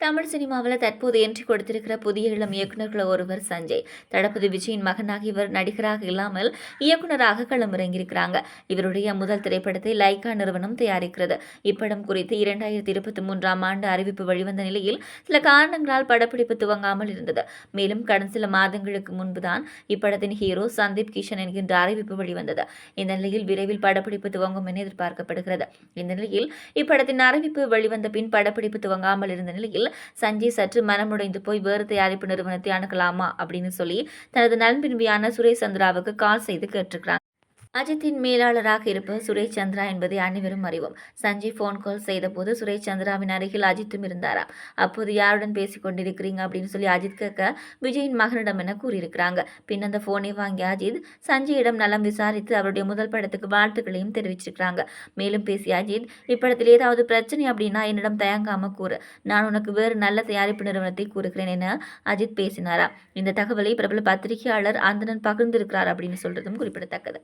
தமிழ் சினிமாவில் தற்போது என்ட்ரி கொடுத்திருக்கிற புதிய இளம் இயக்குநர்கள் ஒருவர் சஞ்சய். தளபதி விஜயின் மகனாக இவர் நடிகராக இல்லாமல் இயக்குநராக களமிறங்கியிருக்கிறாங்க. இவருடைய முதல் திரைப்படத்தை லைகா நிறுவனம் தயாரிக்கிறது. இப்படம் குறித்து 2023ஆம் ஆண்டு அறிவிப்பு வெளிவந்த நிலையில் சில காரணங்களால் படப்பிடிப்பு துவங்காமல் இருந்தது. மேலும் கடந்த சில மாதங்களுக்கு முன்புதான் இப்படத்தின் ஹீரோ சந்தீப் கிஷன் என்கின்ற அறிவிப்பு வெளிவந்தது. இந்த நிலையில் விரைவில் படப்பிடிப்பு துவங்கும் என எதிர்பார்க்கப்படுகிறது. இந்த நிலையில் இப்படத்தின் அறிவிப்பு வெளிவந்த பின் படப்பிடிப்பு துவங்காமல் இருந்த நிலையில் சஞ்சய் சற்று மனமுடைந்து போய் வேறு தயாரிப்பு நிறுவனத்தை அணுகலாமா அப்படின்னு சொல்லி தனது நண்பின்வியான சுரேஷ் சந்திராவுக்கு கால் செய்து கேட்டிருக்கிறாங்க. அஜித்தின் மேலாளராக இருப்பவர் சுரேஷ் சந்திரா என்பதை அனைவரும் அறிவோம். சஞ்சய் போன் கால் செய்தபோது சுரேஷ் சந்திராவின் அருகில் அஜித்தும் இருந்தாராம். அப்போது யாருடன் பேசிக் கொண்டிருக்கிறீங்க அப்படின்னு சொல்லி அஜித் கேட்க விஜயின் மகனிடம் என கூறியிருக்கிறாங்க. பின் அந்த போனை வாங்கிய அஜித் சஞ்சயிடம் நலம் விசாரித்து அவருடைய முதல் படத்துக்கு வாழ்த்துக்களையும் தெரிவிச்சிருக்கிறாங்க. மேலும் பேசிய அஜித், இப்படத்தில் ஏதாவது பிரச்சனை அப்படின்னா என்னிடம் தயங்காம கூறு, நான் உனக்கு வேறு நல்ல தயாரிப்பு நிறுவனத்தை கூறுகிறேன் என அஜித் பேசினாரா. இந்த தகவலை பிரபல பத்திரிகையாளர் அந்தணன் பகிர்ந்திருக்கிறார் அப்படின்னு சொல்றதும் குறிப்பிடத்தக்கது.